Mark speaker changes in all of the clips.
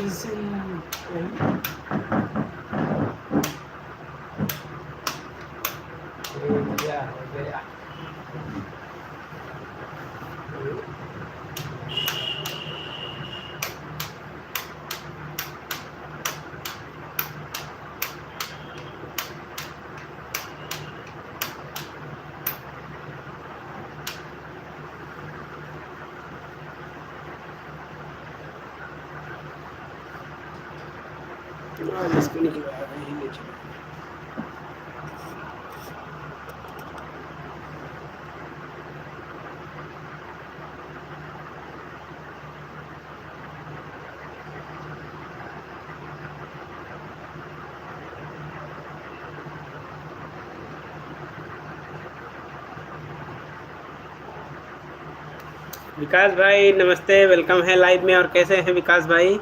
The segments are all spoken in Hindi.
Speaker 1: क्या हो गया? इसको निकलवा रहे हैं, ले चलो। विकास भाई नमस्ते, वेलकम है लाइव में। और कैसे हैं विकास भाई?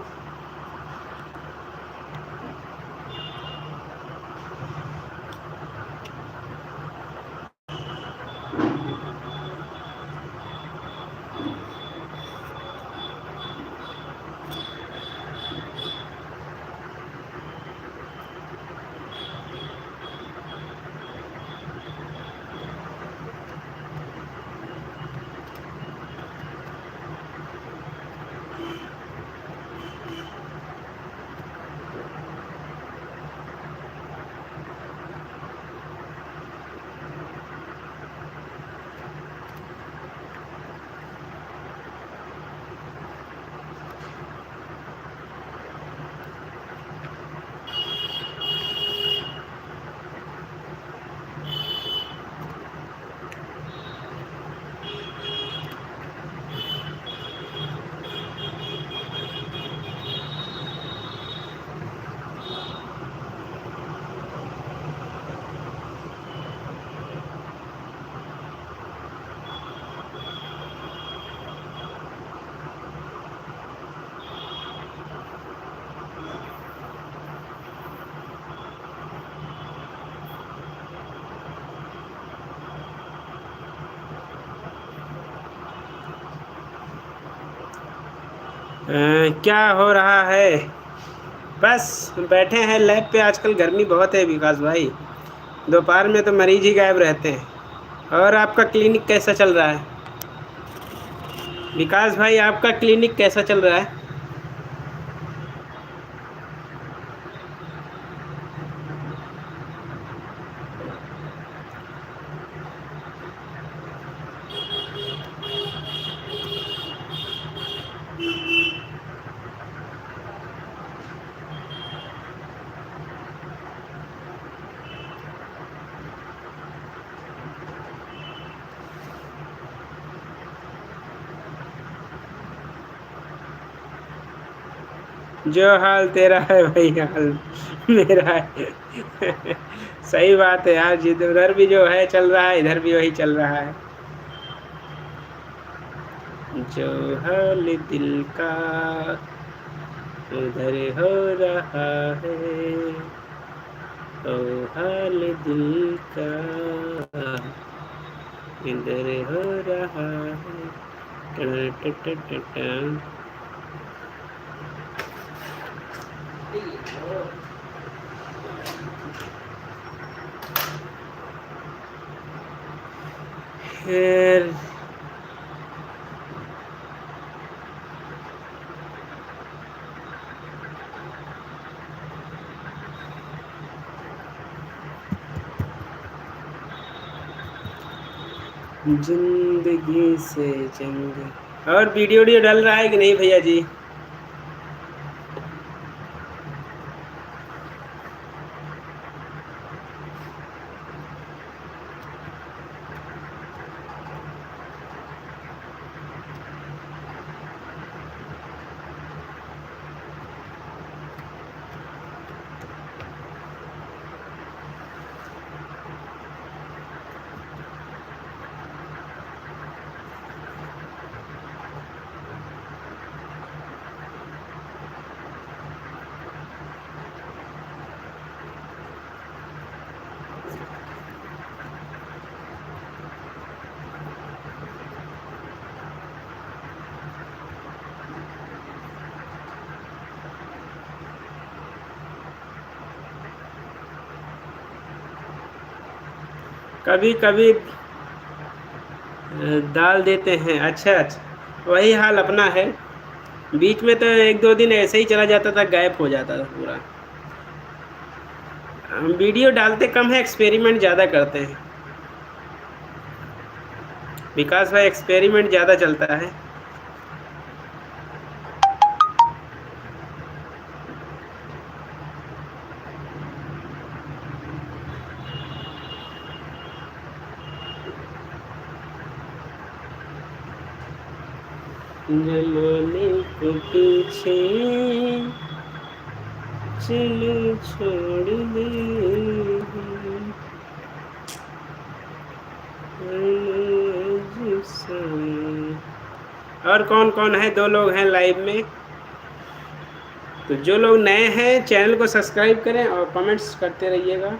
Speaker 1: क्या हो रहा है? बस बैठे हैं लैब पे। आजकल गर्मी बहुत है विकास भाई। दोपहर में तो मरीज ही गायब रहते हैं। और आपका क्लिनिक कैसा चल रहा है विकास भाई? आपका क्लिनिक कैसा चल रहा है? जो हाल तेरा है वही हाल मेरा है। सही बात है यार, जिधर उधर भी जो है चल रहा है, इधर भी वही चल रहा है। जो हाल दिल का उधर हो रहा है, ओ हाल दिल का इधर हो रहा है। टन-टन-टन-टन-टन। खैर, जिंदगी से जंग। और वीडियो वीडियो डल रहा है कि नहीं भैया जी? कभी कभी डाल देते हैं। अच्छा अच्छा, वही हाल अपना है। बीच में तो एक दो दिन ऐसे ही चला जाता था, गायब हो जाता था पूरा। हम वीडियो डालते कम है, एक्सपेरिमेंट ज़्यादा करते हैं। विकास भाई एक्सपेरिमेंट ज़्यादा चलता है। जमाने को पीछे चलो छोड़ दे। और कौन कौन है? दो लोग हैं लाइव में। तो जो लोग नए हैं चैनल को सब्सक्राइब करें और कमेंट्स करते रहिएगा।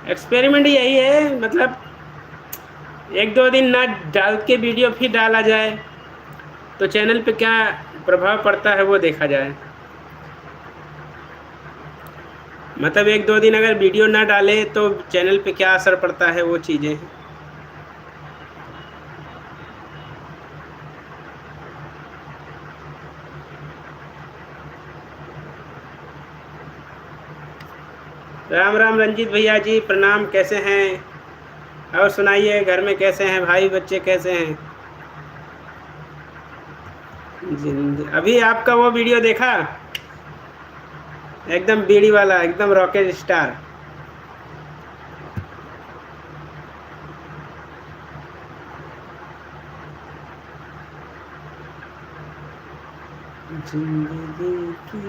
Speaker 1: एक्सपेरिमेंट यही है, मतलब एक दो दिन ना डाल के वीडियो फिर डाला जाए तो चैनल पे क्या प्रभाव पड़ता है वो देखा जाए। मतलब एक दो दिन अगर वीडियो ना डाले तो चैनल पे क्या असर पड़ता है, वो चीज़ें हैं। राम राम रंजीत भैया जी, प्रणाम। कैसे हैं? और सुनाइए, घर में कैसे हैं? भाई बच्चे कैसे हैं? अभी आपका वो वीडियो देखा, एकदम बीड़ी वाला, एकदम रॉकेट स्टार। जिंदगी की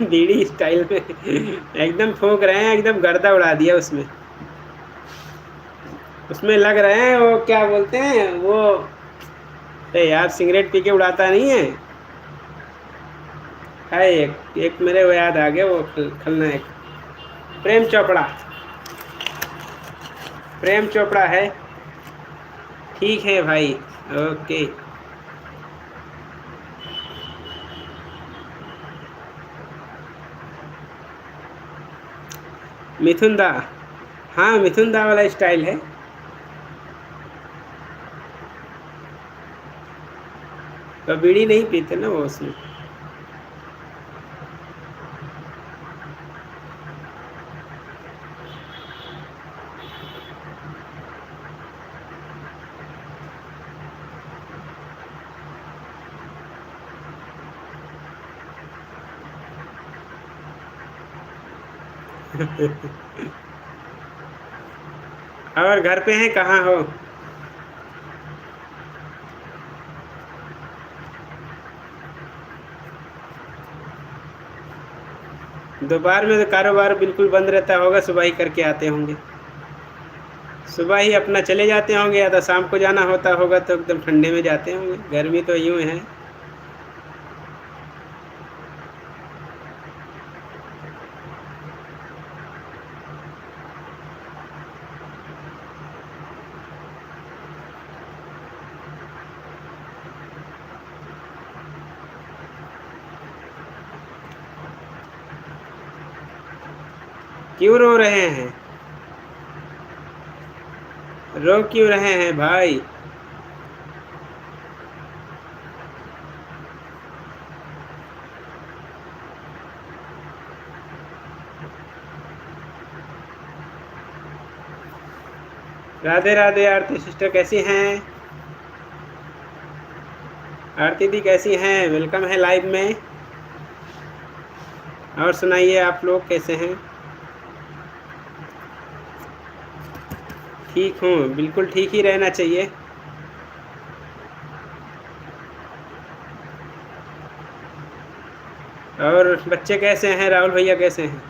Speaker 1: बीड़ी स्टाइल में एकदम फूंक रहे हैं, एकदम गर्दा उड़ा दिया उसमें। उसमें लग रहे हैं वो क्या बोलते हैं वो, अरे यार सिगरेट पी के उड़ाता नहीं है। है एक मेरे वो याद आ गया, वो खलनायक प्रेम चोपड़ा। प्रेम चोपड़ा है। ठीक है भाई, ओके। मिथुन दा, हाँ मिथुन दा वाला स्टाइल है। तो बीड़ी नहीं पीते ना वो उसमें। और घर पे हैं, कहाँ हो? दोपहर में तो कारोबार बिल्कुल बंद रहता होगा, सुबह ही करके आते होंगे। सुबह ही अपना चले जाते होंगे, या तो शाम को जाना होता होगा तो एकदम ठंडे में जाते होंगे। गर्मी तो यूँ है। क्यों रो रहे हैं? रो क्यों रहे हैं भाई? राधे राधे आरती सिस्टर, कैसी हैं? आरती दी कैसी हैं? वेलकम है लाइव में। और सुनाइए, आप लोग कैसे हैं? ठीक हूँ, बिल्कुल ठीक ही रहना चाहिए। और बच्चे कैसे हैं? राहुल भैया कैसे हैं?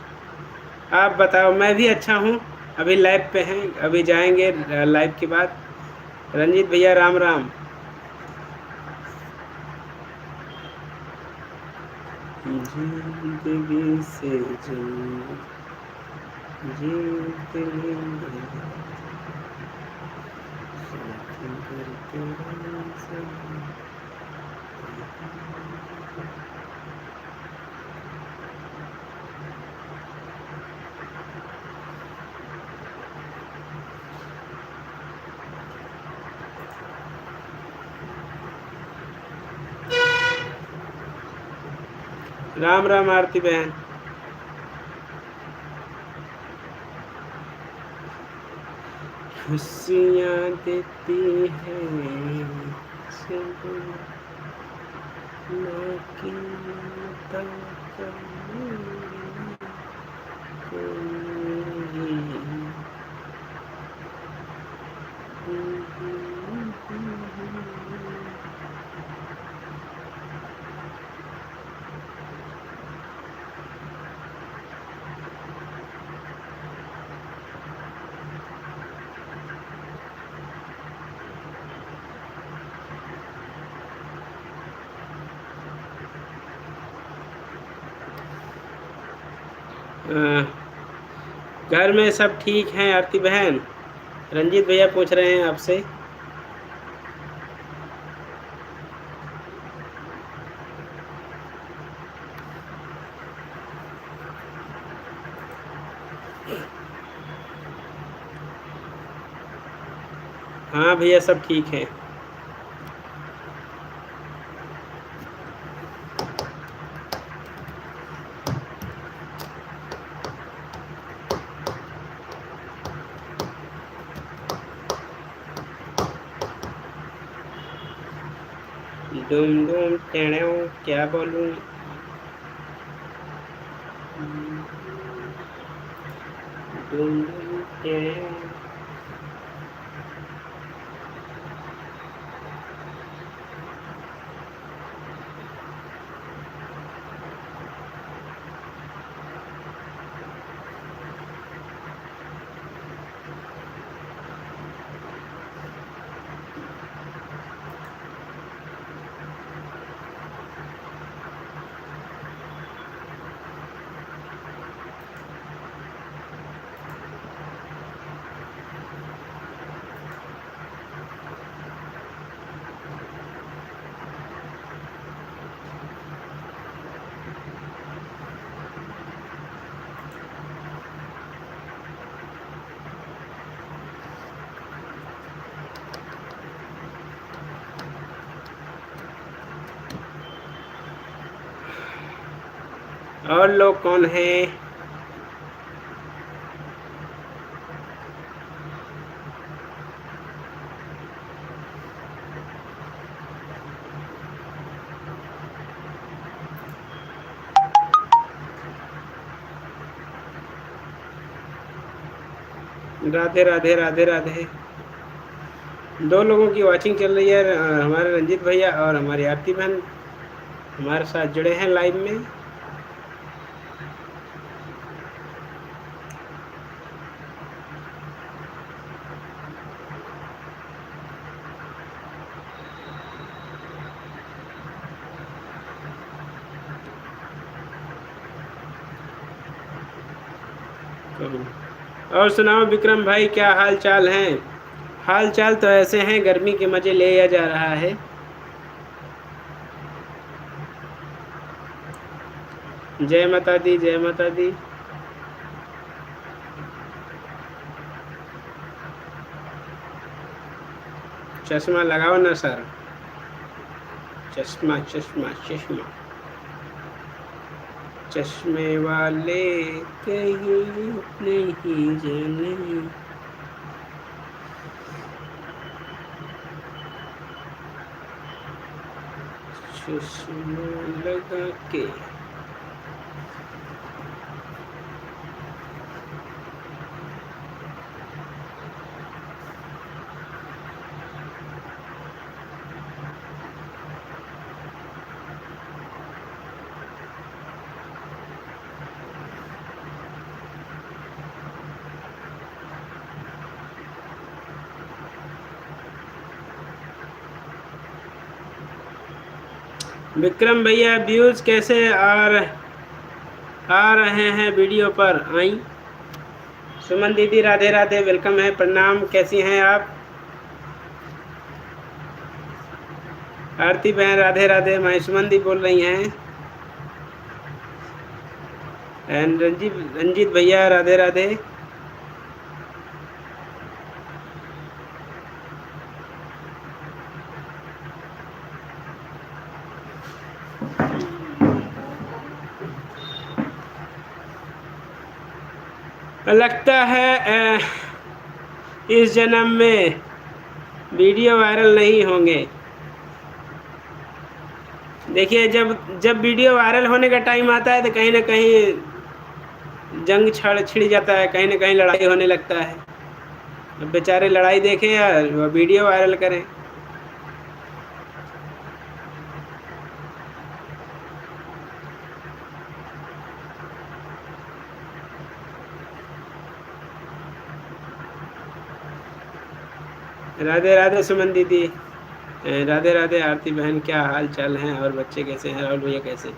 Speaker 1: आप बताओ। मैं भी अच्छा हूँ। अभी लाइव पे हैं, अभी जाएंगे लाइव के बाद। रंजीत भैया राम राम। जिंदगी से जीत लेंगे साथ करके राम राम आरती बहन। खुशियाँ देती है सब माँ की ममता का घर में सब ठीक हैं आरती बहन? रंजीत भैया पूछ रहे हैं आपसे। हाँ भैया सब ठीक हैं। डूम डूम टेढ़ो क्या बोलूं। डूम डूम टेढ़ो। और लोग कौन हैं? राधे राधे राधे राधे। दो लोगों की वाचिंग चल रही है, हमारे रंजीत भैया और हमारी आरती बहन हमारे साथ जुड़े हैं लाइव में। और सुनाओ विक्रम भाई, क्या हाल चाल हैं? हाल चाल तो ऐसे हैं, गर्मी के मजे लिया जा रहा है। जय माता दी, जय माता दी। चश्मा लगाओ ना सर, चश्मा चश्मा चश्मा। चश्मे वाले कहीं नहीं जाने। चश्मा लगा के विक्रम भैया व्यूज़ कैसे आ रहे हैं वीडियो पर आई। सुमन दीदी राधे राधे, वेलकम है, प्रणाम, कैसी हैं आप। आरती बहन राधे राधे, मैं सुमन दी बोल रही हैं। एंड रंजीत भैया राधे राधे। लगता है इस जन्म में वीडियो वायरल नहीं होंगे। देखिए, जब जब वीडियो वायरल होने का टाइम आता है तो कहीं ना कहीं जंग छिड़ जाता है, कहीं ना कहीं लड़ाई होने लगता है। अब बेचारे लड़ाई देखें या वो वीडियो वायरल करें। राधे राधे सुमन दीदी, राधे राधे आरती बहन, क्या हाल चाल हैं और बच्चे कैसे हैं, राहुल भैया कैसे।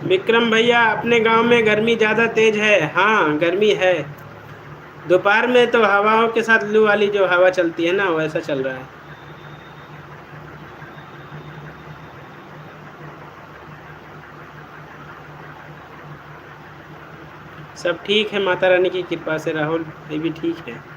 Speaker 1: विक्रम भैया, अपने गांव में गर्मी ज़्यादा तेज है। हाँ, गर्मी है। दोपहर में तो हवाओं के साथ लू वाली जो हवा चलती है ना, वैसा चल रहा है। सब ठीक है, माता रानी की कृपा से। राहुल भाई भी ठीक है।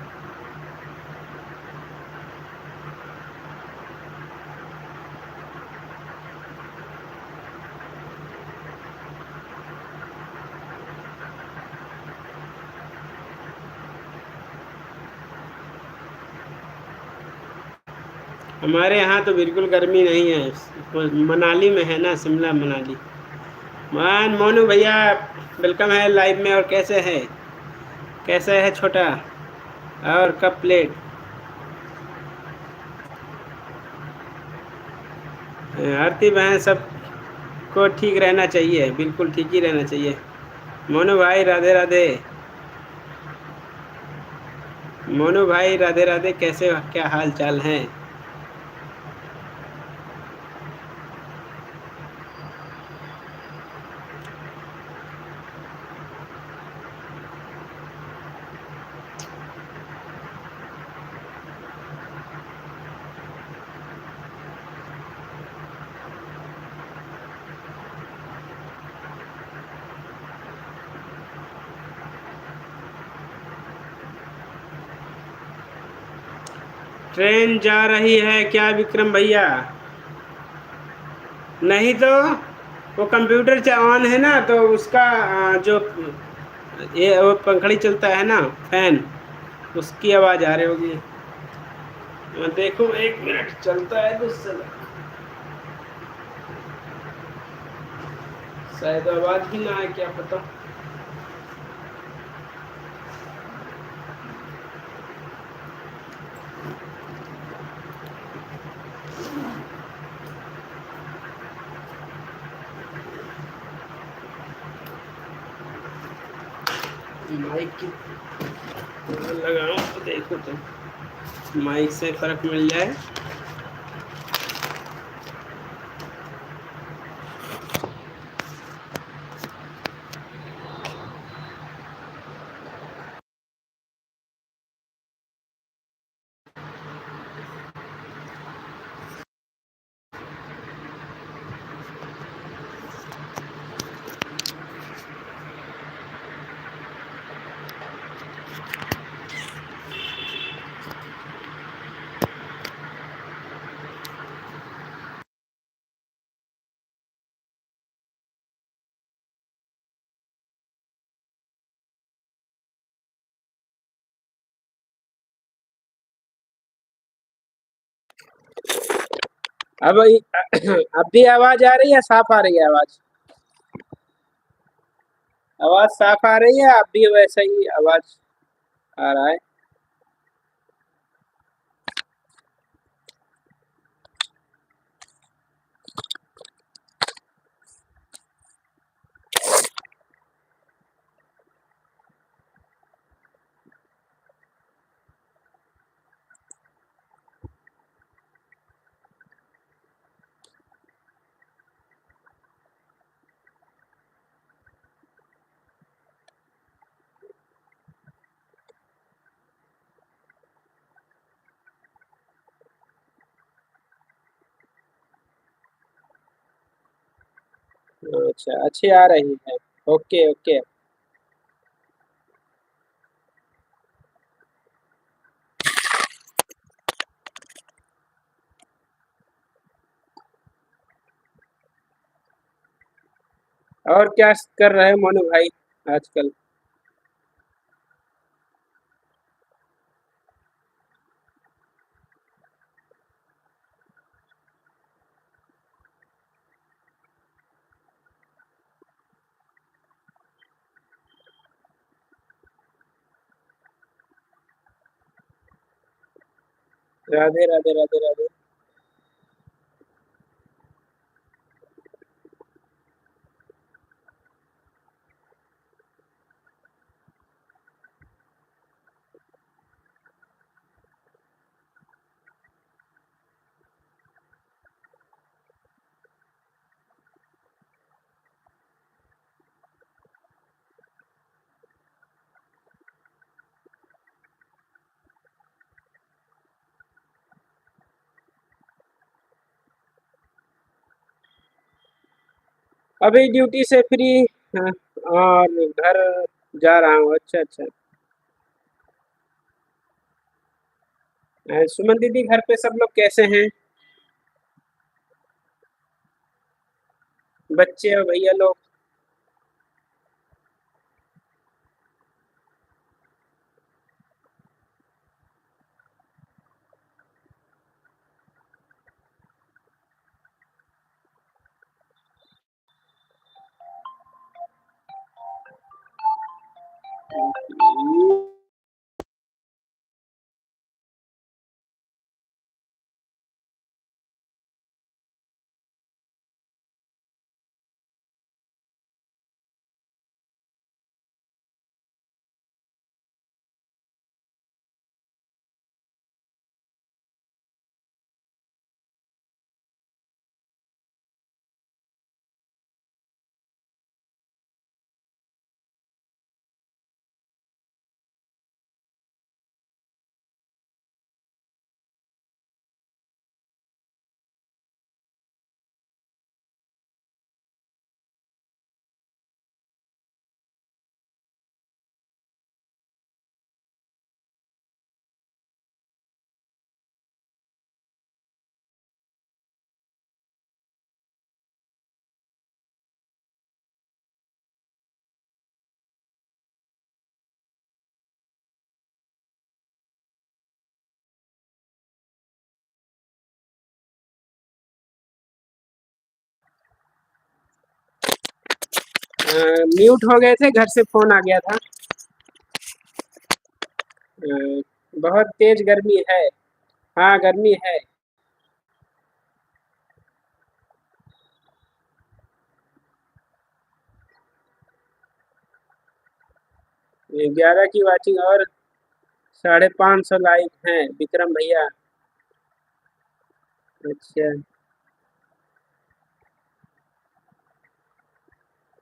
Speaker 1: हमारे यहाँ तो बिल्कुल गर्मी नहीं है। मनाली में है ना, शिमला मनाली। मान मोनू भैया, वेलकम है लाइव में। और कैसे है, कैसे है छोटा और कप प्लेट। आरती बहन, सब को ठीक रहना चाहिए, बिल्कुल ठीक ही रहना चाहिए। मोनू भाई राधे राधे। मोनू भाई राधे राधे, कैसे, क्या हाल चाल हैं। ट्रेन जा रही है क्या विक्रम भैया। नहीं तो वो कंप्यूटर ऑन है ना, तो उसका जो ये वो पंखड़ी चलता है ना, फैन, उसकी आवाज़ आ रही होगी। देखो 1 मिनट चलता है तो शायद आवाज़ भी ना आए, क्या पता। माइक की लगाओ तो देखो, तो माइक से फर्क मिल जाए। अब अब भी आवाज आ रही है, साफ आ रही है आवाज? आवाज साफ आ रही है, अब भी वैसा ही आवाज आ रहा है? अच्छा, अच्छी आ रही है। Okay okay. और क्या कर रहे हो मोनू भाई आजकल? राधे राधे राधे राधे। अभी ड्यूटी से फ्री। हाँ, और घर जा रहा हूँ। अच्छा अच्छा। सुमन दीदी, घर पे सब लोग कैसे हैं? बच्चे और भैया लोग? म्यूट हो गए थे, घर से फोन आ गया था। बहुत तेज गर्मी है। हाँ, गर्मी है। 11 की वाचिंग और 550 लाइक हैं विक्रम भैया। अच्छा।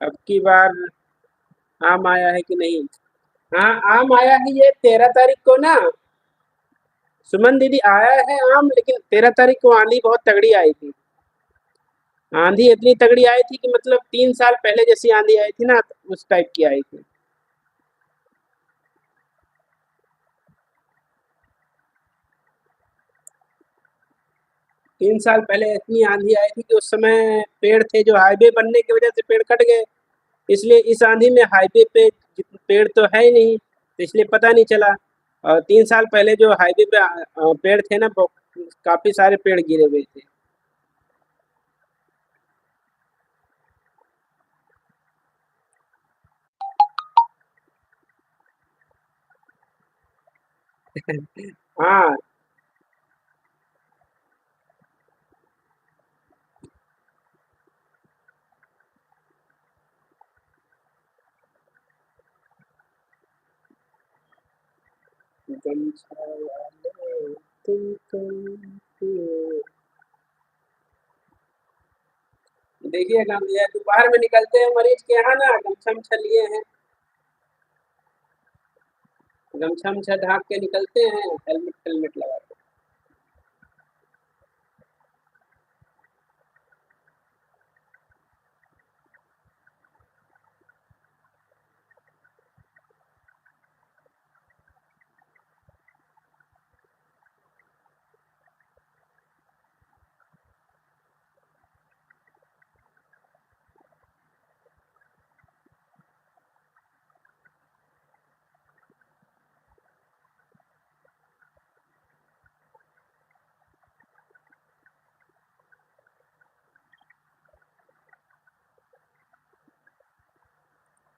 Speaker 1: अब की बार आम आया है कि नहीं? हाँ, आम आया है ये 13 तारीख को ना। सुमन दीदी, आया है आम, लेकिन 13 तारीख को आंधी बहुत तगड़ी आई थी। आंधी इतनी तगड़ी आई थी कि मतलब 3 साल पहले जैसी आंधी आई थी ना, उस टाइप की आई थी। 3 साल पहले इतनी आंधी आई थी कि उस समय पेड़ थे, जो हाईवे बनने की वजह से पेड़ कट गए। इसलिए इस आंधी में हाईवे पे पेड़ तो है ही नहीं, तो इसलिए पता नहीं चला। और 3 साल पहले जो हाईवे पे पेड़ थे ना, काफी सारे पेड़ गिरे हुए थे। हाँ। गमछा वाले तुमको पिए। देखिए काम ये दोपहर में निकलते हैं मरीज के यहाँ ना, गमछा वमछा लिए हैं, गमछा वमछा ढाक के निकलते हैं, हेलमेट हेलमेट लगा के।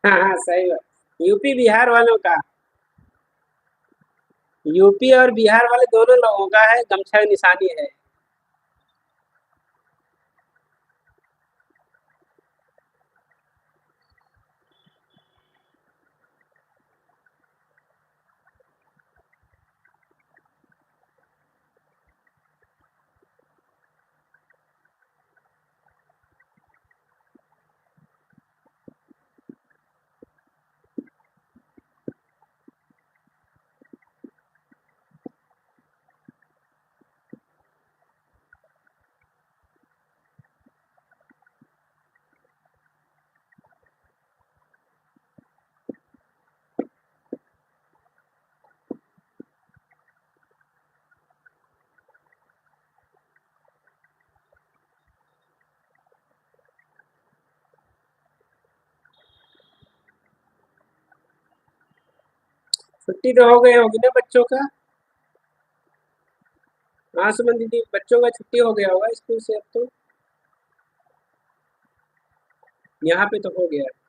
Speaker 1: हाँ हाँ सही बात। यूपी बिहार वालों का, यूपी और बिहार वाले दोनों लोगों का है, गमछा निशानी है। छुट्टी तो हो गई होगी ना बच्चों का। हाँ सुमन दीदी, बच्चों का छुट्टी हो गया होगा स्कूल से अब तो। यहाँ पे तो हो गया है।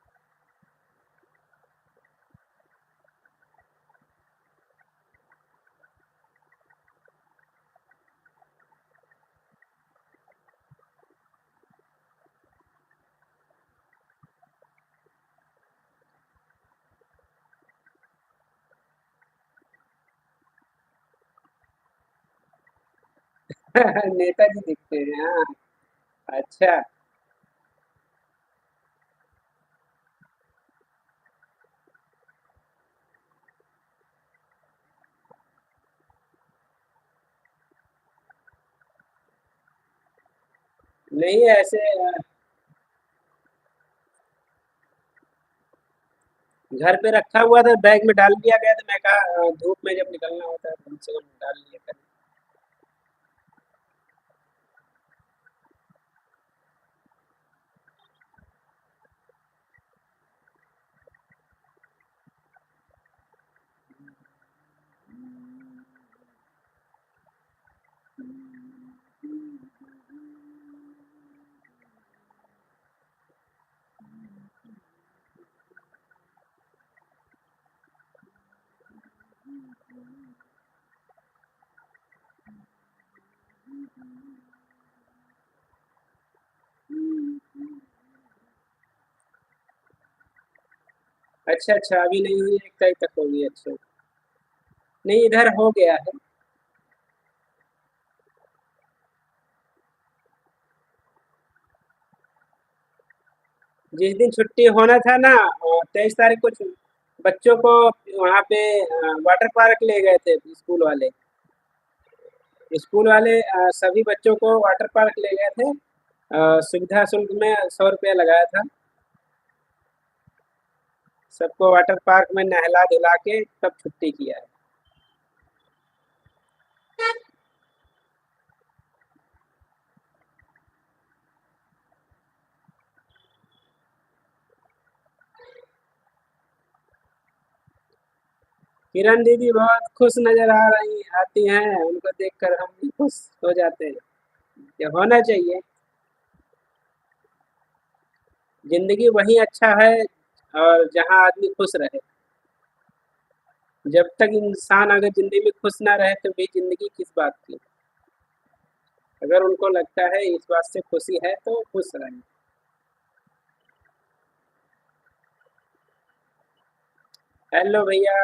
Speaker 1: नेताजी दिखते हैं हाँ। अच्छा। नहीं ऐसे घर पे रखा हुआ था, बैग में डाल दिया गया था, मैं कहा धूप में जब निकलना होता है तो कम से कम डाल लिया करें। अच्छा अच्छा, अभी नहीं हुई, 1 तारीख तक होगी, अच्छा। नहीं इधर हो गया है। जिस दिन छुट्टी होना था ना, 23 तारीख को बच्चों को वहाँ पे वाटर पार्क ले गए थे स्कूल वाले। स्कूल वाले सभी बच्चों को वाटर पार्क ले गए थे। सुविधा शुल्क में 100 रुपया लगाया था। सबको वाटर पार्क में नहला धुला के तब छुट्टी किया है। किरण दीदी बहुत खुश नजर आ रही आती हैं, उनको देखकर हम भी खुश हो जाते हैं। ये होना चाहिए। जिंदगी वही अच्छा है और जहाँ आदमी खुश रहे। जब तक इंसान अगर ज़िंदगी में खुश ना रहे तो भी ज़िंदगी किस बात की। अगर उनको लगता है इस बात से खुशी है तो खुश रहें। हेलो भैया,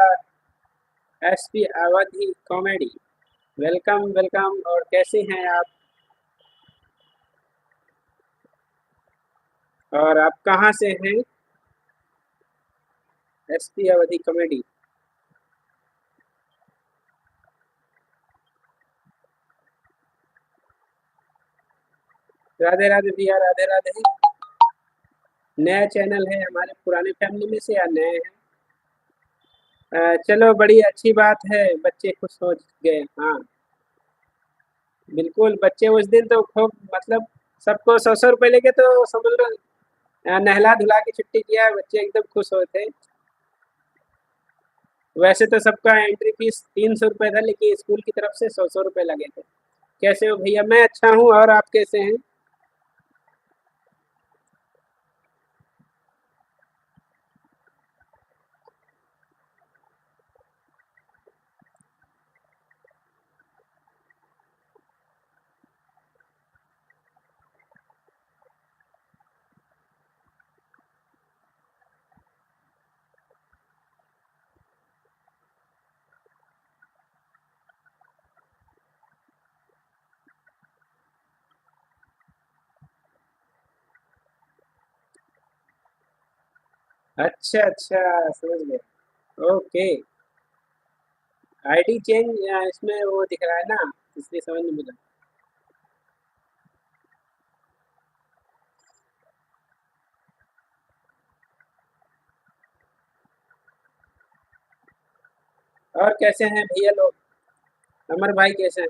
Speaker 1: एसपी अवधि कॉमेडी। Welcome welcome. और कैसे हैं आप? और आप कहाँ से हैं? एसपी अवधि कॉमेडी। राधे राधे भैया, राधे राधे। नया चैनल है हमारे पुराने फैमिली में से या नए हैं? चलो बड़ी अच्छी बात है, बच्चे खुश हो गए। हाँ, बिल्कुल। बच्चे उस दिन तो खूब मतलब सबको 100-100 रुपए लेके तो समझ लो नहला धुला के छुट्टी किया, बच्चे एकदम खुश हुए थे। वैसे तो सबका एंट्री फीस 300 रुपये था, लेकिन स्कूल की तरफ से 100-100 रुपये लगे थे। कैसे हो भैया? मैं अच्छा हूँ, और आप कैसे हैं? अच्छा अच्छा, समझ गए। ओके। आईडी चेंज इसमें वो दिख रहा है ना, इसलिए समझ नहीं मिला। और कैसे हैं भैया लोग? अमर भाई कैसे हैं?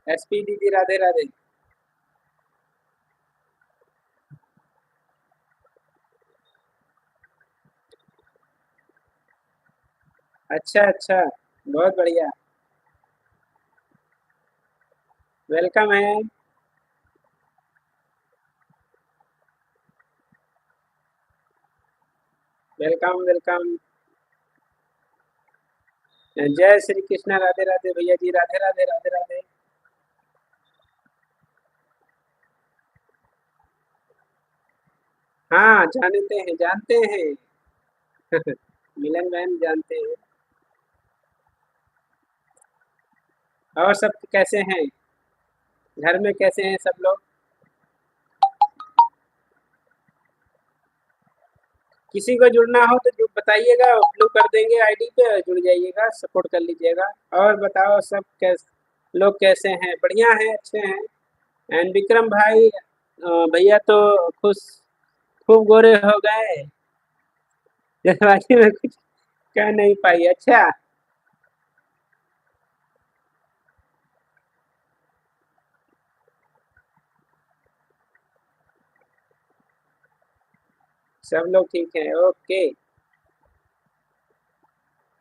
Speaker 1: एसपी दीदी, राधे राधे। अच्छा अच्छा, बहुत बढ़िया। वेलकम है। Welcome welcome. जय श्री कृष्णा, राधे राधे भैया जी, राधे राधे, राधे राधे। हाँ, जानते हैं जानते हैं। मिलन बहन जानते हैं। और सब कैसे हैं? घर में कैसे हैं सब लोग? किसी को जुड़ना हो तो जो बताइएगा, अपलोड कर देंगे आईडी पे, जुड़ जाइएगा, सपोर्ट कर लीजिएगा। और बताओ सब लोग कैसे हैं? बढ़िया हैं, अच्छे हैं। एंड विक्रम भाई, भैया तो खुश, खूब गोरे हो गए। जल्दबाजी में कुछ कह नहीं पाई। अच्छा, सब लोग ठीक हैं। ओके।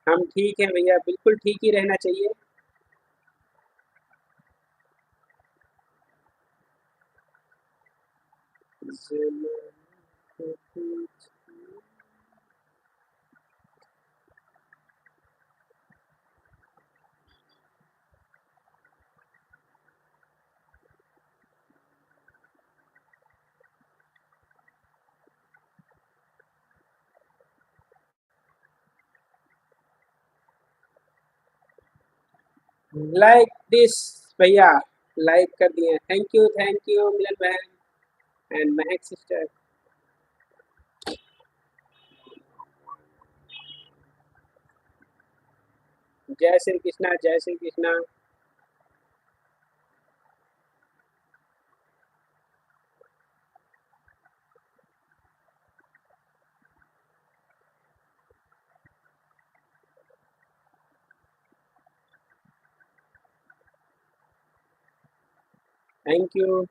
Speaker 1: हम ठीक हैं भैया, बिल्कुल ठीक ही रहना चाहिए। लाइक दिस भैया, लाइक कर दिए। थैंक यू मिलन बहन एंड महक सिस्टर। जय श्री कृष्णा, जय श्री कृष्णा। Thank you.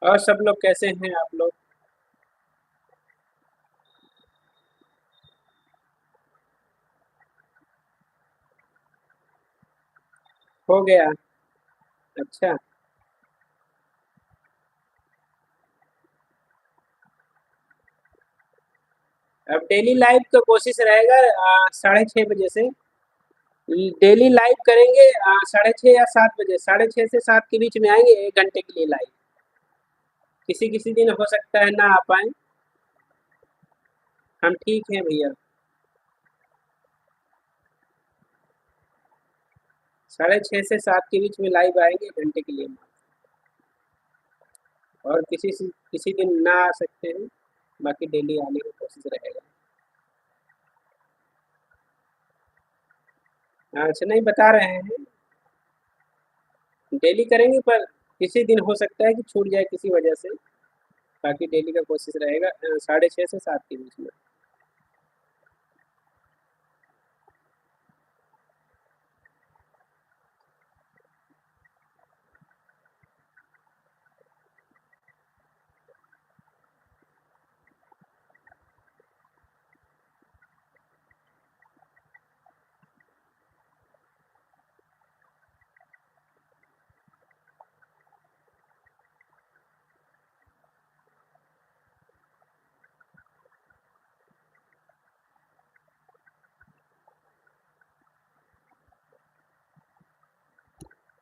Speaker 1: और सब लोग कैसे हैं आप लोग? हो गया। अच्छा, अब डेली लाइव का कोशिश रहेगा 6:30 बजे से। डेली लाइव करेंगे 6:30 या 7 बजे, 6:30 से 7 के बीच में आएंगे 1 घंटे के लिए लाइव। किसी किसी दिन हो सकता है ना आ पाए। हम ठीक हैं भैया। 6:30 से 7 के बीच में लाइव आएंगे 1 घंटे के लिए। और किसी दिन ना आ सकते हैं, बाकी डेली आने की कोशिश रहेगा। अच्छा, नहीं बता रहे हैं, डेली करेंगे पर किसी दिन हो सकता है कि छूट जाए किसी वजह से। बाकी डेली का कोशिश रहेगा 6:30 से 7 के बीच में।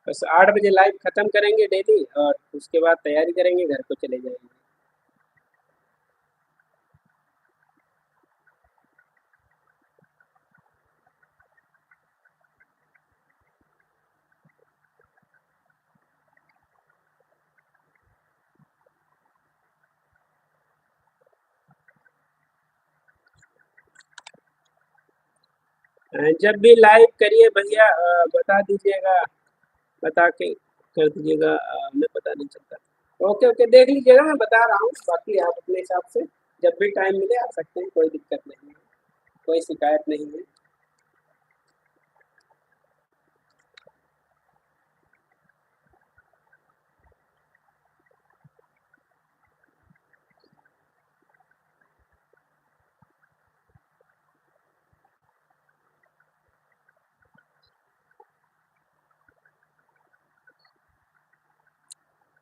Speaker 1: बस 8 बजे लाइव खत्म करेंगे डेली, और उसके बाद तैयारी करेंगे, घर को चले जाएंगे। जब भी लाइव करिए भैया बता दीजिएगा, बता के कर दीजिएगा, हमें पता नहीं चलता। ओके ओके, देख लीजिएगा, मैं बता रहा हूँ, बाकी आप अपने हिसाब से जब भी टाइम मिले आ सकते हैं, कोई दिक्कत नहीं है, कोई शिकायत नहीं है।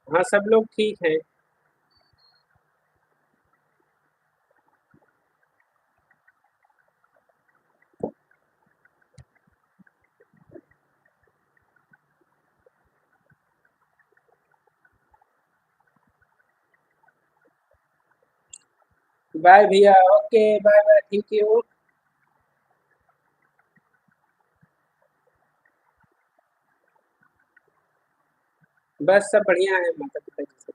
Speaker 1: हाँ, सब लोग ठीक हैं। बाय भैया, okay, bye bye, thank you. बस सब बढ़िया है, माता पिता जी से।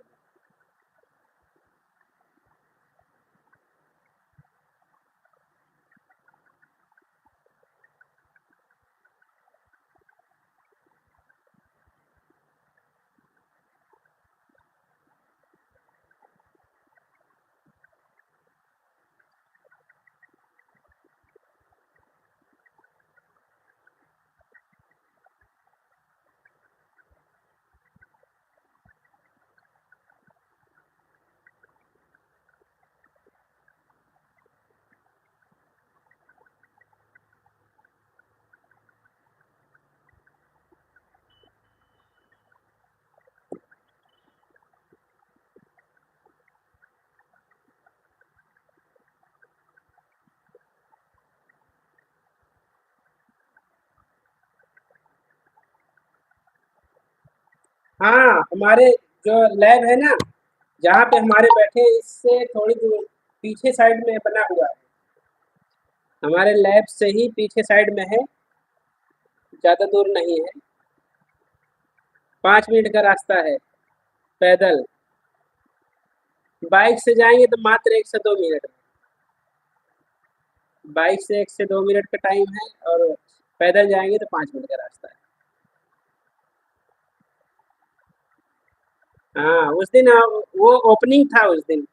Speaker 1: हाँ, हमारे जो लैब है ना, जहाँ पे हमारे बैठे हैं, इससे थोड़ी दूर पीछे साइड में बना हुआ है। हमारे लैब से ही पीछे साइड में है, ज़्यादा दूर नहीं है। 5 मिनट का रास्ता है पैदल। बाइक से जाएंगे तो मात्र 1 से 2 मिनट। बाइक से 1 से 2 मिनट का टाइम है, और पैदल जाएंगे तो 5 मिनट का रास्ता है। हाँ, उस दिन वो ओपनिंग था उस दिन।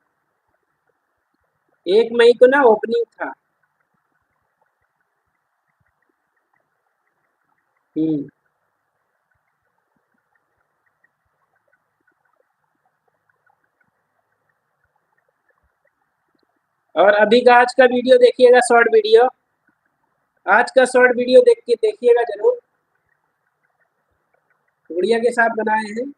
Speaker 1: 1 मई को ना ओपनिंग था। हम्म। और अभी का आज का वीडियो देखिएगा, शॉर्ट वीडियो। आज का शॉर्ट वीडियो देख के देखिएगा जरूर। गुड़िया के साथ बनाए हैं।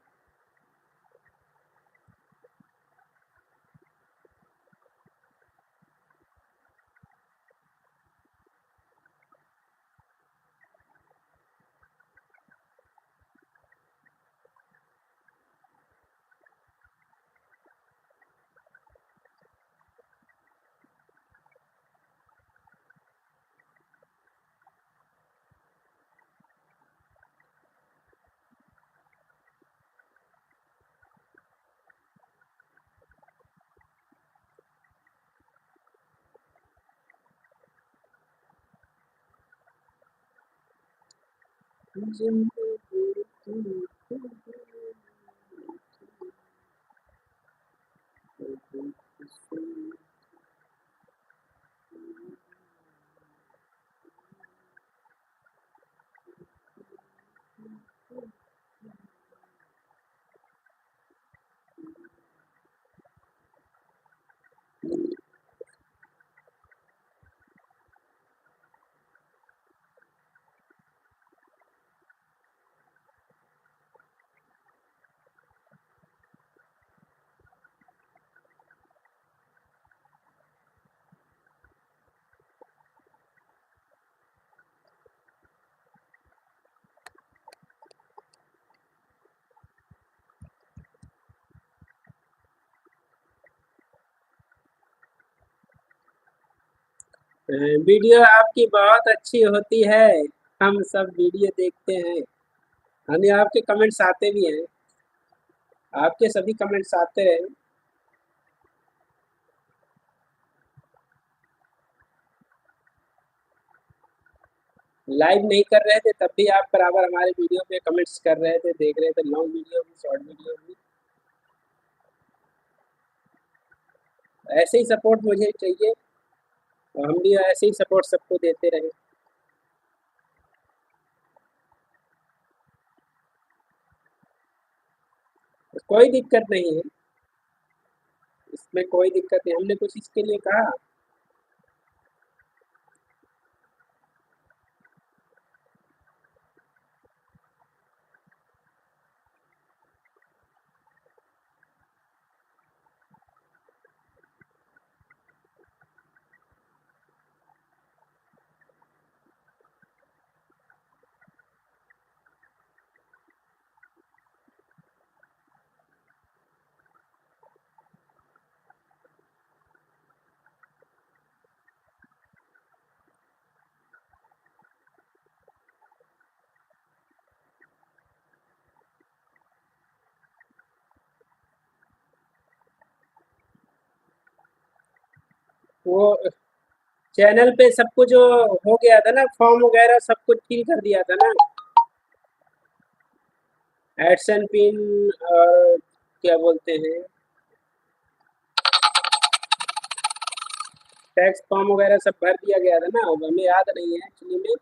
Speaker 1: वीडियो आपकी बहुत अच्छी होती है। हम सब वीडियो देखते हैं। हमें आपके कमेंट्स आते भी हैं। आपके सभी कमेंट्स आते हैं। लाइव नहीं कर रहे थे तब भी आप बराबर हमारे वीडियो पे कमेंट्स कर रहे थे, देख रहे थे, लॉन्ग वीडियो भी, शॉर्ट वीडियो भी। ऐसे ही सपोर्ट मुझे चाहिए और हम भी ऐसे ही सपोर्ट सबको देते रहे। कोई दिक्कत नहीं है, इसमें कोई दिक्कत नहीं, हमने कुछ इसके लिए कहा। वो चैनल पे सब कुछ जो हो गया था ना, फॉर्म वगैरह सब कुछ फिल कर दिया था ना, एडसन पिन और क्या बोलते हैं, टैक्स फॉर्म वगैरह सब भर दिया गया था ना, अब हमें याद नहीं है एक्चुअली में।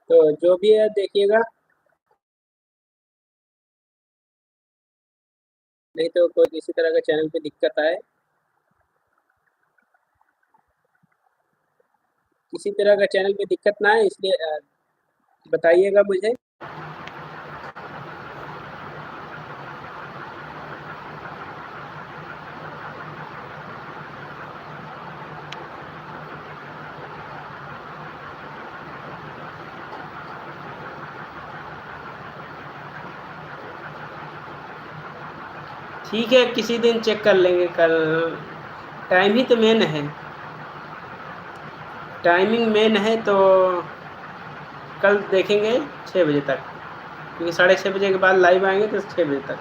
Speaker 1: तो जो भी है देखिएगा, नहीं तो कोई किसी तरह का चैनल पे दिक्कत आए, किसी तरह का चैनल पे दिक्कत ना आए, इसलिए बताइएगा मुझे। ठीक है, किसी दिन चेक कर लेंगे कल। टाइम ही तो मेन है, टाइमिंग मेन है, तो कल देखेंगे 6 बजे तक, क्योंकि 6:30 बजे के बाद लाइव आएंगे तो 6 बजे तक।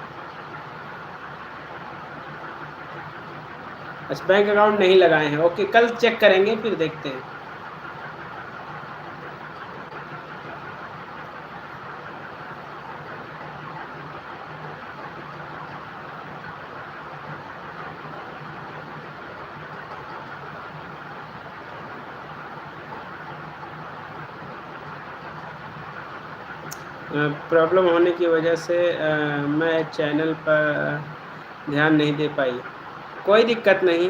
Speaker 1: अच्छा, बैंक अकाउंट नहीं लगाए हैं, ओके, कल चेक करेंगे फिर देखते हैं। प्रॉब्लम होने की वजह से मैं चैनल पर ध्यान नहीं दे पाई, कोई दिक्कत नहीं।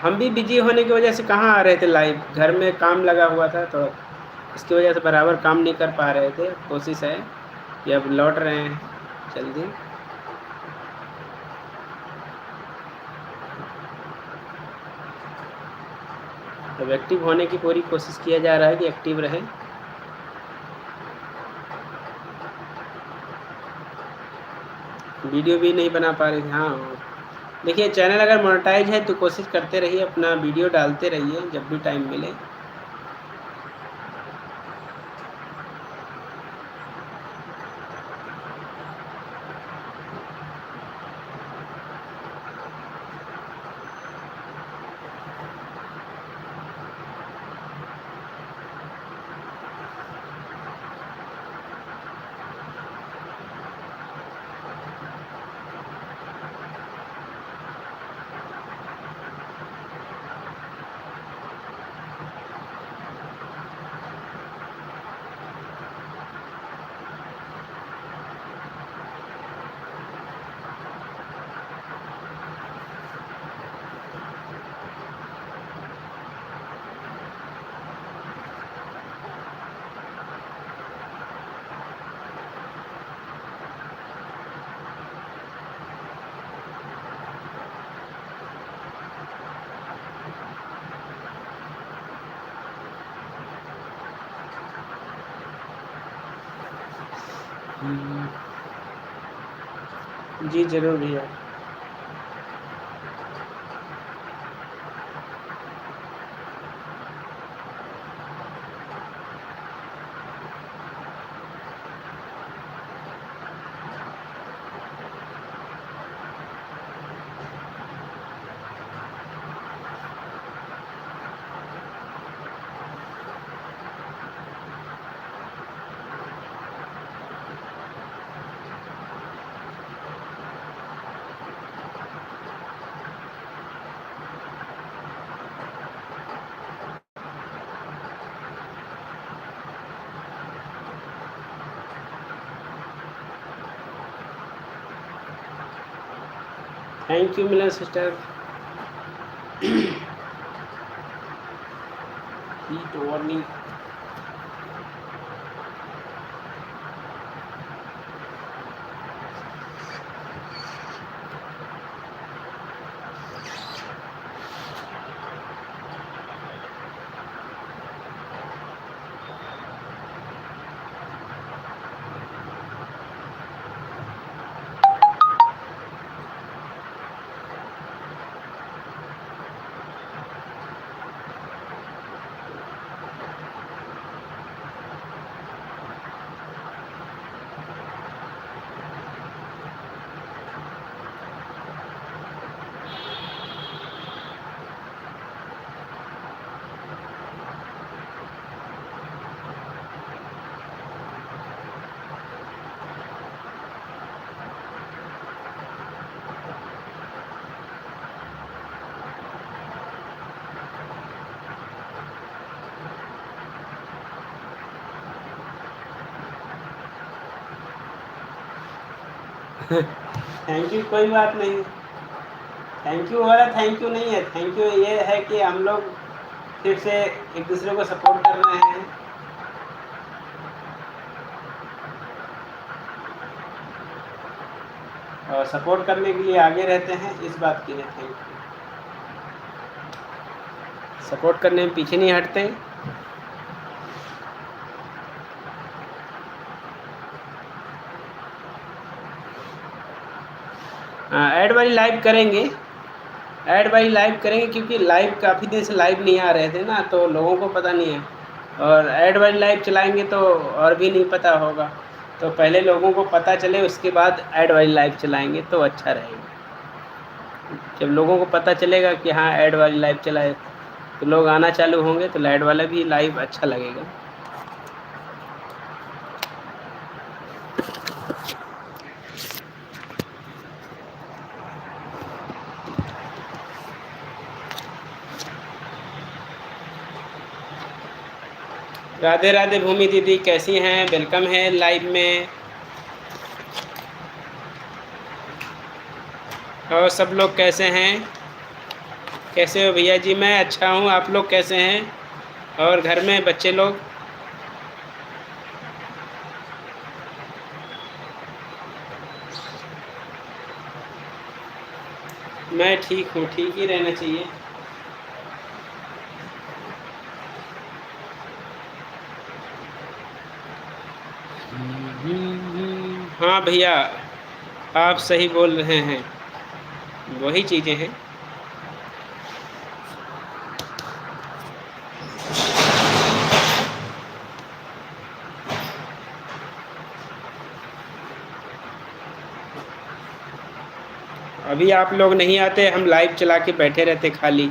Speaker 1: हम भी बिजी होने की वजह से कहाँ आ रहे थे लाइव, घर में काम लगा हुआ था तो इसकी वजह से बराबर काम नहीं कर पा रहे थे। कोशिश है ये अब लौट रहे हैं जल्दी। अब एक्टिव होने की पूरी कोशिश किया जा रहा है कि एक्टिव रहे। वीडियो भी नहीं बना पा रहे थे। हाँ, देखिए चैनल अगर मोनेटाइज है तो कोशिश करते रहिए, अपना वीडियो डालते रहिए जब भी टाइम मिले। जी ज़रूर भैया। Thank you Milan sister. Heat warning. Thank you, कोई बात नहीं। थैंक यू वाला थैंक यू नहीं है, थैंक यू ये है कि हम लोग फिर से एक दूसरे को सपोर्ट कर रहे हैं। और सपोर्ट करने के लिए आगे रहते हैं, इस बात के लिए थैंक यू। सपोर्ट करने में पीछे नहीं हटते। ऐड वाली लाइव करेंगे, ऐड वाली लाइव करेंगे क्योंकि लाइव काफ़ी दिन से लाइव नहीं आ रहे थे ना, तो लोगों को पता नहीं है। और ऐड वाली लाइव चलाएंगे तो और भी नहीं पता होगा, तो पहले लोगों को पता चले उसके बाद ऐड वाली लाइव चलाएंगे तो अच्छा रहेगा। जब लोगों को पता चलेगा कि हाँ ऐड वाली लाइव चलाए तो लोग आना चालू होंगे, तो ऐड वाला भी लाइव अच्छा लगेगा। राधे राधे भूमि दीदी, कैसी हैं? वेलकम है लाइव में। और सब लोग कैसे हैं? कैसे हो भैया जी? मैं अच्छा हूँ, आप लोग कैसे हैं? और घर में बच्चे लोग? मैं ठीक हूँ, ठीक ही रहना चाहिए। हाँ भैया, आप सही बोल रहे हैं, वही चीज़ें हैं। अभी आप लोग नहीं आते, हम लाइव चला के बैठे रहते खाली।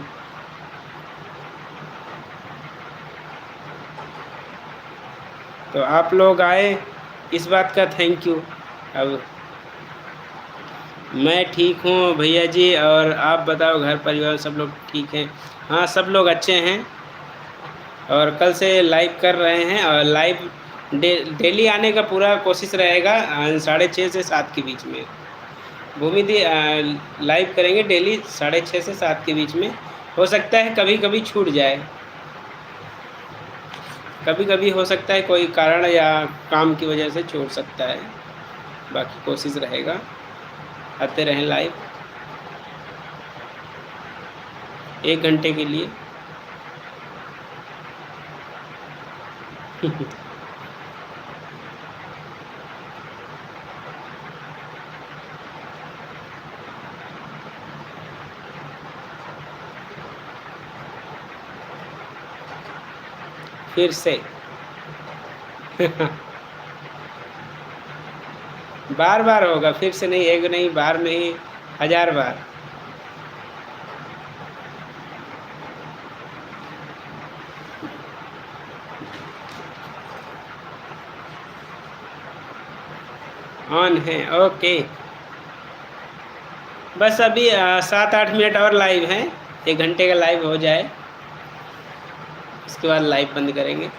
Speaker 1: तो आप लोग आए, इस बात का थैंक यू। अब मैं ठीक हूँ भैया जी, और आप बताओ घर परिवार सब लोग ठीक हैं? हाँ, सब लोग अच्छे हैं, और कल से लाइव कर रहे हैं, और लाइव डेली आने का पूरा कोशिश रहेगा 6:30 से 7 के बीच में। भूमि दी लाइव करेंगे डेली 6:30 से 7 के बीच में। हो सकता है कभी कभी छूट जाए, कभी कभी हो सकता है कोई कारण या काम की वजह से छूट सकता है, बाकी कोशिश रहेगा आते रहें लाइव 1 घंटे के लिए। फिर से बार बार होगा, फिर से नहीं, एक नहीं, बार नहीं, 1000 बार। ऑन है, ओके। बस अभी 7-8 मिनट और लाइव हैं, 1 घंटे का लाइव हो जाए, उसके बाद लाइव बंद करेंगे।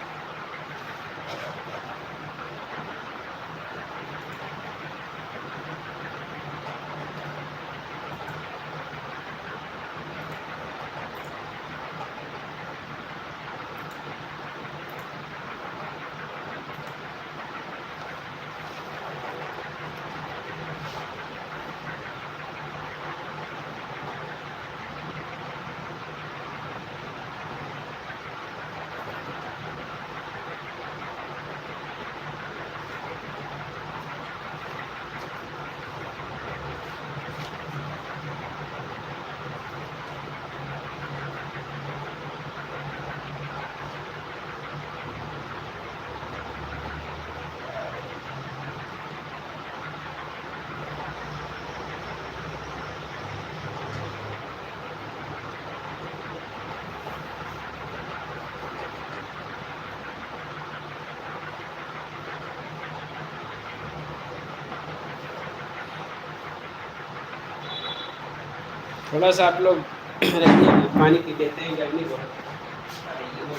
Speaker 1: थोड़ा सा आप लोग रहिए, पानी पी लेते हैं, गर्मी बहुत आ रही है।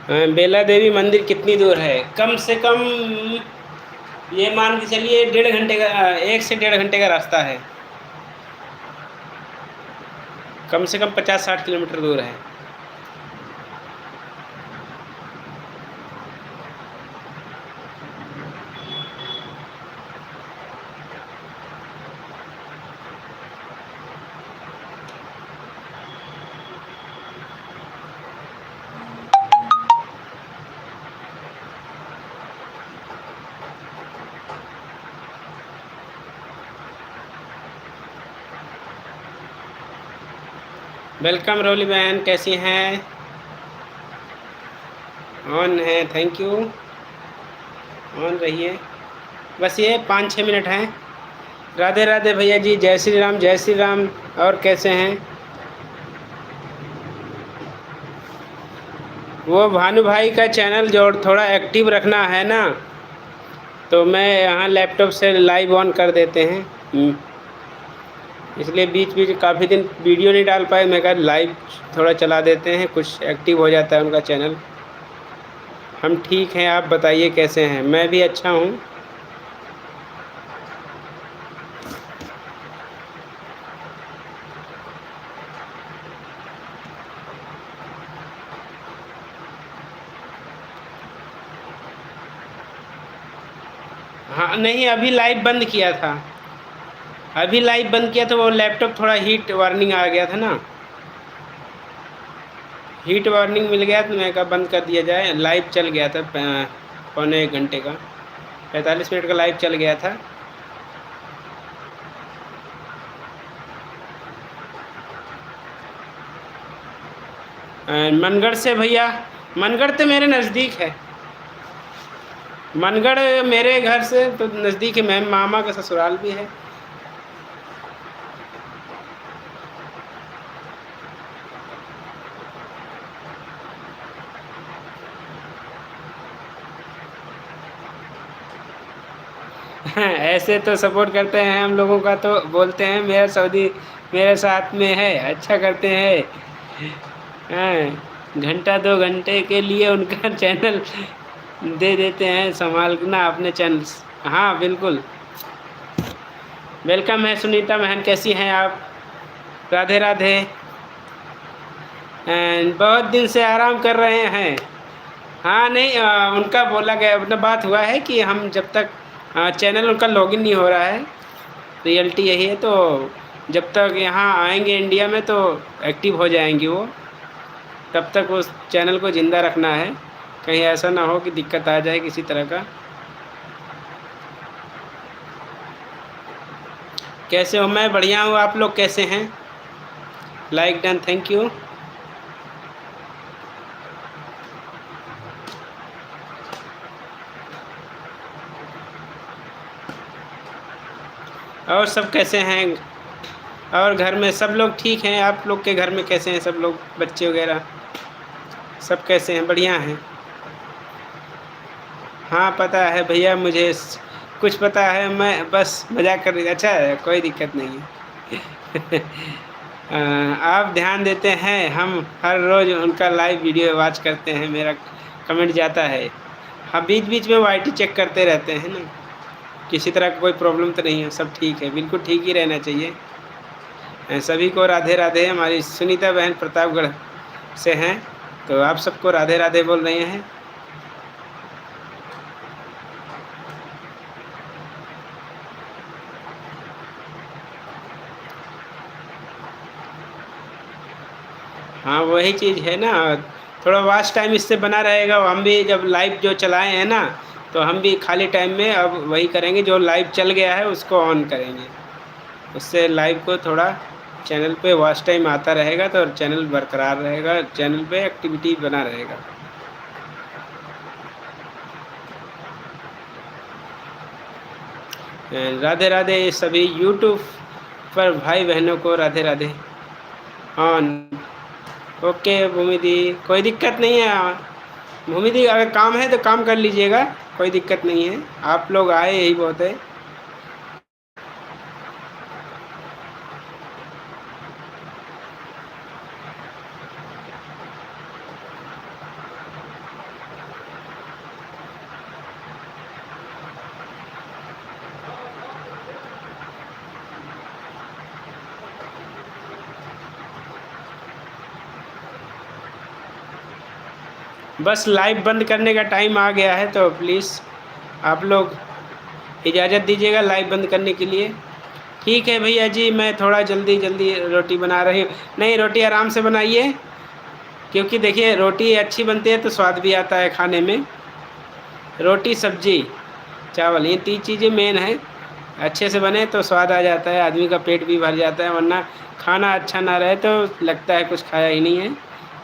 Speaker 1: बेला देवी मंदिर कितनी दूर है? कम से कम ये मान के चलिए 1.5 घंटे का, 1 से 1.5 घंटे का रास्ता है। कम से कम 50-60 किलोमीटर दूर है। वेलकम रोली बहन, कैसी हैं? ऑन है, थैंक यू। ऑन रहिए, बस ये 5-6 मिनट हैं। राधे राधे भैया जी, जय श्री राम, जय श्री राम। और कैसे हैं? वो भानु भाई का चैनल जो थोड़ा एक्टिव रखना है ना, तो मैं यहाँ लैपटॉप से लाइव ऑन कर देते हैं। इसलिए बीच बीच काफ़ी दिन वीडियो नहीं डाल पाए, मैं कहा लाइव थोड़ा चला देते हैं, कुछ एक्टिव हो जाता है उनका चैनल। हम ठीक हैं, आप बताइए कैसे हैं? मैं भी अच्छा हूँ। हाँ नहीं, अभी लाइव बंद किया था। अभी लाइव बंद किया तो वो लैपटॉप थोड़ा हीट वार्निंग आ गया था ना, हीट वार्निंग मिल गया तो मैं कहा बंद कर दिया जाए। लाइव चल गया था पौने 1 घंटे का, 45 मिनट का लाइव चल गया था। मनगढ़ से भैया, मनगढ़ तो मेरे नज़दीक है। मनगढ़ मेरे घर से तो नज़दीक है, मैं मामा का ससुराल भी है। ऐसे तो सपोर्ट करते हैं हम लोगों का, तो बोलते हैं मेरा सऊदी मेरे साथ में है, अच्छा करते हैं। घंटा 2 घंटे के लिए उनका चैनल दे देते हैं संभालना अपने चैनल। हाँ बिल्कुल, वेलकम है सुनीता बहन, कैसी हैं आप? राधे राधे। एंड बहुत दिन से आराम कर रहे हैं। हाँ नहीं, उनका बोला गया, अपना बात हुआ है कि हम जब तक चैनल उनका लॉगिन नहीं हो रहा है, रियलिटी यही है, तो जब तक यहाँ आएंगे इंडिया में तो एक्टिव हो जाएंगी वो, तब तक उस चैनल को ज़िंदा रखना है, कहीं ऐसा ना हो कि दिक्कत आ जाए किसी तरह का। कैसे हो? मैं बढ़िया हूँ, आप लोग कैसे हैं? Like done, thank you. और सब कैसे हैं? और घर में सब लोग ठीक हैं? आप लोग के घर में कैसे हैं सब लोग, बच्चे वगैरह सब कैसे हैं? बढ़िया हैं? हाँ पता है भैया, मुझे कुछ पता है, मैं बस मजाक कर रही थी। अच्छा है, कोई दिक्कत नहीं है। आप ध्यान देते हैं, हम हर रोज़ उनका लाइव वीडियो वॉच करते हैं, मेरा कमेंट जाता है। हाँ बीच बीच में वो आईटी चेक करते रहते हैं ना, किसी तरह का कोई प्रॉब्लम तो नहीं है, सब ठीक है, बिल्कुल ठीक ही रहना चाहिए। सभी को राधे राधे। हमारी सुनीता बहन प्रतापगढ़ से हैं, तो आप सबको राधे राधे बोल रहे हैं। हाँ वही चीज़ है ना, थोड़ा वास्ट टाइम इससे बना रहेगा। हम भी जब लाइव जो चलाए हैं ना, तो हम भी खाली टाइम में अब वही करेंगे, जो लाइव चल गया है उसको ऑन करेंगे, उससे लाइव को थोड़ा चैनल पे वॉच टाइम आता रहेगा, तो चैनल बरकरार रहेगा, चैनल पे एक्टिविटी बना रहेगा। राधे राधे सभी यूट्यूब पर भाई बहनों को राधे राधे। ऑन, ओके भूमि दी, कोई दिक्कत नहीं है। भूमि दी अगर काम है तो काम कर लीजिएगा, कोई दिक्कत नहीं है, आप लोग आए यही बहुत है। बस लाइव बंद करने का टाइम आ गया है, तो प्लीज़ आप लोग इजाज़त दीजिएगा लाइव बंद करने के लिए। ठीक है भैया जी, मैं थोड़ा जल्दी जल्दी रोटी बना रही हूँ। नहीं, रोटी आराम से बनाइए, क्योंकि देखिए रोटी अच्छी बनती है तो स्वाद भी आता है खाने में। रोटी सब्जी चावल, ये 3 चीज़ें मेन हैं, अच्छे से बने तो स्वाद आ जाता है, आदमी का पेट भी भर जाता है, वरना खाना अच्छा ना रहे तो लगता है कुछ खाया ही नहीं है।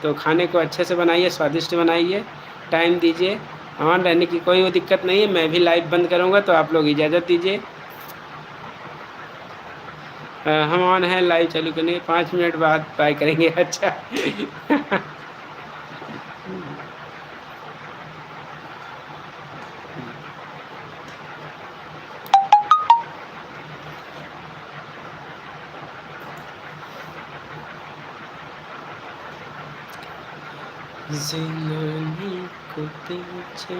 Speaker 1: तो खाने को अच्छे से बनाइए, स्वादिष्ट बनाइए, टाइम दीजिए। ऑन रहने की कोई दिक्कत नहीं है, मैं भी लाइव बंद करूँगा तो आप लोग इजाज़त दीजिए। हम ऑन है, लाइव चालू करने 5 मिनट बाद बाय करेंगे। अच्छा। ज़िंदगी को पीछे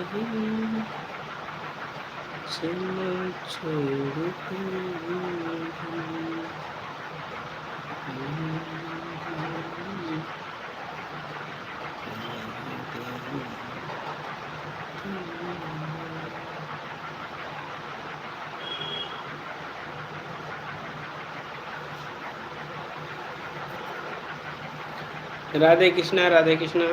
Speaker 1: चलो छोड़ राधे कृष्णा, राधे कृष्णा।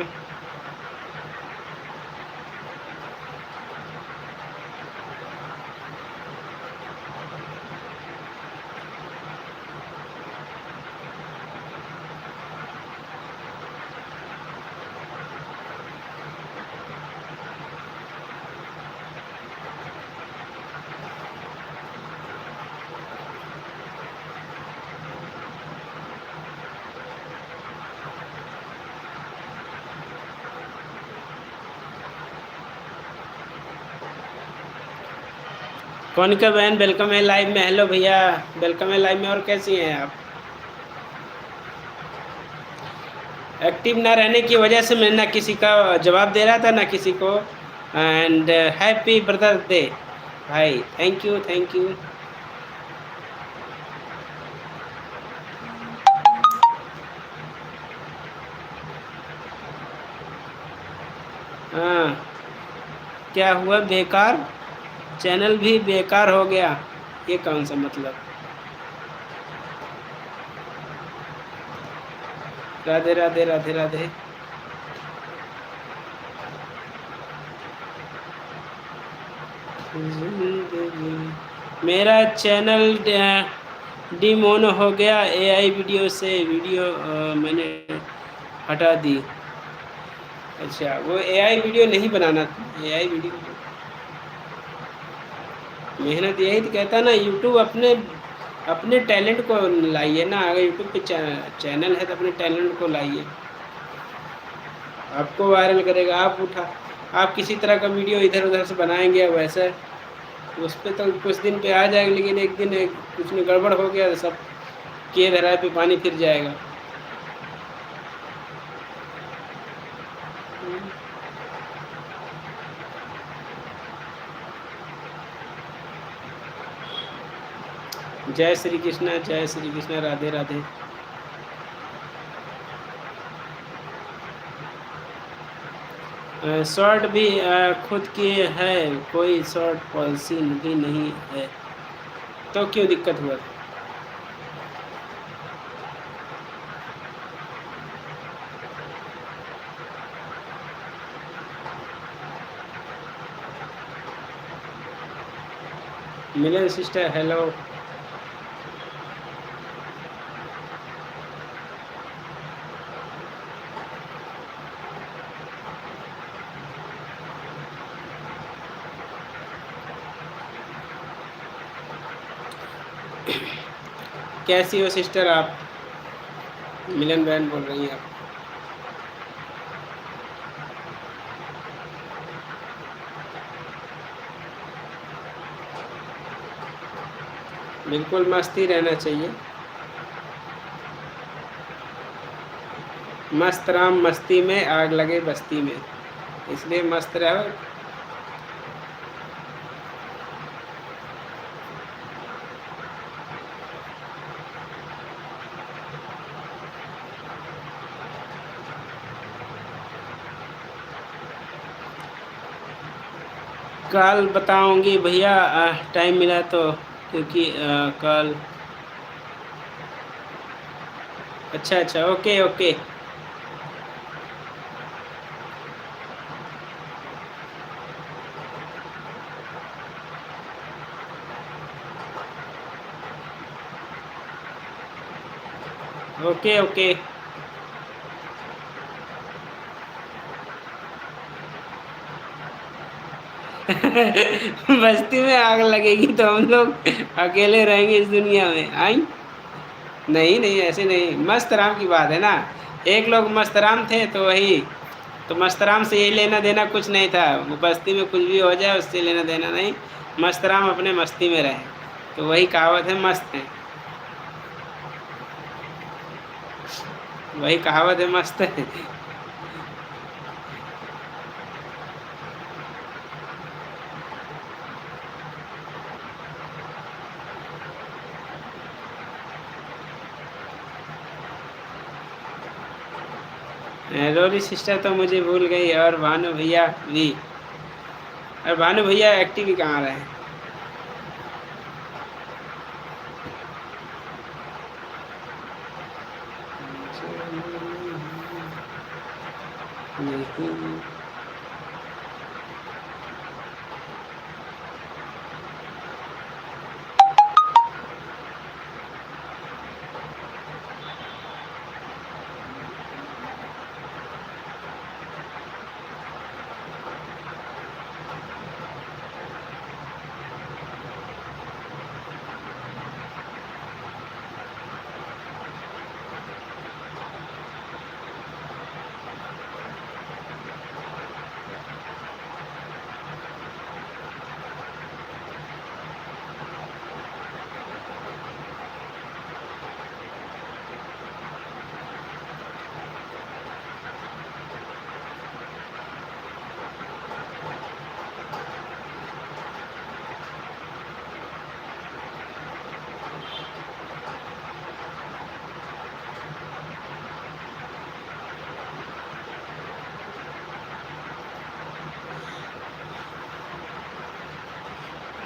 Speaker 1: कौनिका बहन वेलकम है लाइव में। हेलो भैया, वेलकम है लाइव में। और कैसी हैं आप? एक्टिव ना रहने की वजह से मैं ना किसी का जवाब दे रहा था ना किसी को। एंड हैप्पी ब्रदर्स डे भाई, थैंक यू थैंक यू। हाँ, क्या हुआ? बेकार चैनल भी बेकार हो गया? ये कौन सा मतलब? राधे राधे राधे राधे। मेरा चैनल डिमोनो हो गया एआई वीडियो से। वीडियो मैंने हटा दी। अच्छा, वो एआई वीडियो नहीं बनाना था, एआई वीडियो मेहनत यही तो कहता ना, यूट्यूब अपने अपने टैलेंट को लाइए ना। अगर यूट्यूब पे चैनल है तो अपने टैलेंट को लाइए, आपको वायरल करेगा। आप किसी तरह का वीडियो इधर उधर से बनाएंगे वैसे उस पर तो कुछ दिन पे आ जाएगा, लेकिन एक दिन कुछ में गड़बड़ हो गया तो सब के धराए पे पानी फिर जाएगा। जय श्री कृष्णा, जय श्री कृष्णा, राधे राधे। शॉर्ट भी खुद की है, कोई शॉर्ट पॉलिसी भी नहीं है, तो क्यों दिक्कत हुआ? मिलन सिस्टर हेलो। कैसी हो सिस्टर आप? मिलन बहन बोल रही हैं आप? बिल्कुल मस्त ही रहना चाहिए। मस्त राम मस्ती में, आग लगे बस्ती में, इसलिए मस्त रहो। कल बताऊंगी भैया, टाइम मिला तो, क्योंकि कल। अच्छा अच्छा, ओके ओके। Okay okay. बस्ती में आग लगेगी तो हम लोग अकेले रहेंगे इस दुनिया में आई। नहीं नहीं, ऐसे नहीं, मस्त राम की बात है ना। एक लोग मस्त राम थे तो वही, तो मस्त राम से यही लेना देना कुछ नहीं था, वो बस्ती में कुछ भी हो जाए उससे लेना देना नहीं। मस्त राम अपने मस्ती में रहे, तो वही कहावत है, मस्त है। वही कहावत है, मस्त है। रोली सिस्टर तो मुझे भूल गई, और भानु भैया भी। और भानु भैया एक्टिव ही कहाँ रहे। नहीं।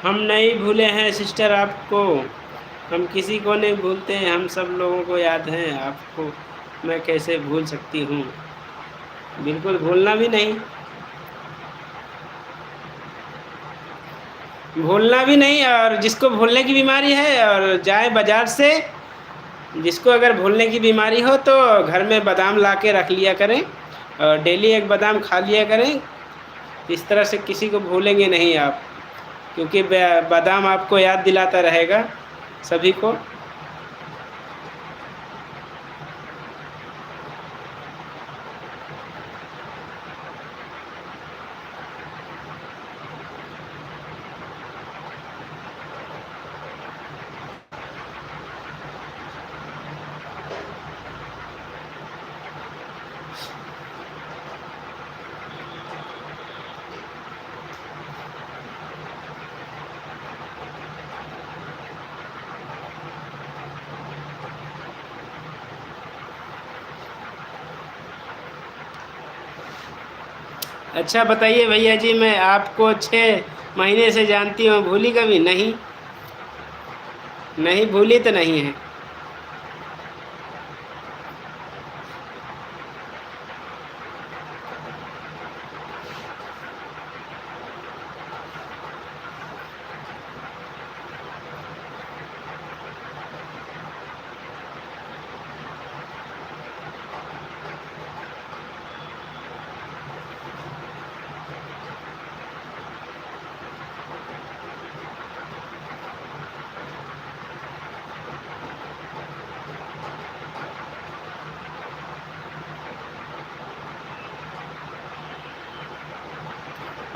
Speaker 1: हम नहीं भूले हैं सिस्टर आपको, हम किसी को नहीं भूलते हैं, हम सब लोगों को याद हैं आपको। मैं कैसे भूल सकती हूँ। बिल्कुल भूलना भी नहीं। भूलना भी नहीं, और जिसको भूलने की बीमारी है और जाए बाजार से, जिसको अगर भूलने की बीमारी हो तो घर में बादाम ला के रख लिया करें, और डेली एक बादाम खा लिया करें। इस तरह से किसी को भूलेंगे नहीं आप, क्योंकि बादाम आपको याद दिलाता रहेगा सभी को। अच्छा बताइए भैया जी, मैं आपको 6 महीने से जानती हूँ, भूली कभी नहीं? नहीं भूली तो नहीं है।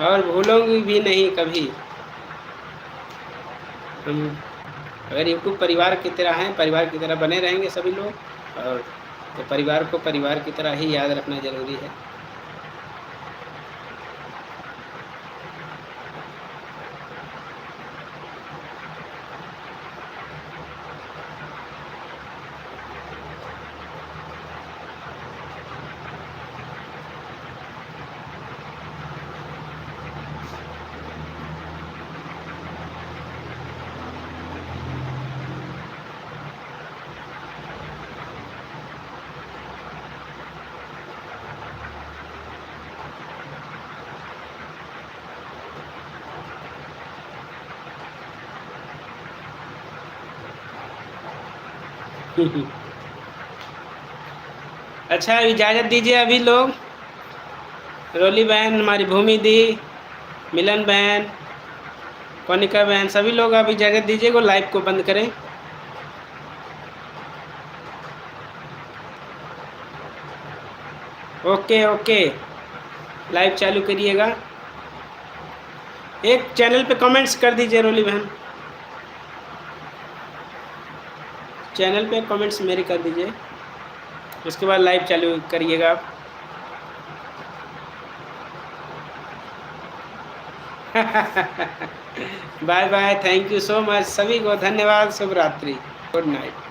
Speaker 1: और भूलोगी भी नहीं कभी। हम अगर यूट्यूब परिवार की तरह हैं, परिवार की तरह बने रहेंगे सभी लोग, और तो परिवार को परिवार की तरह ही याद रखना ज़रूरी है। अच्छा इजाज़त दीजिए अभी लोग। रोली बहन, हमारी भूमि दी, मिलन बहन, कोनिका बहन, सभी लोग अब इजाज़त दीजिए को लाइव को बंद करें। ओके ओके, लाइव चालू करिएगा। एक चैनल पे कमेंट्स कर दीजिए रोली बहन, चैनल पे कमेंट्स मेरे कर दीजिए, उसके बाद लाइव चालू करिएगा आप। Bye bye, thank you so much, सभी को धन्यवाद, शुभ रात्रि, गुड नाइट।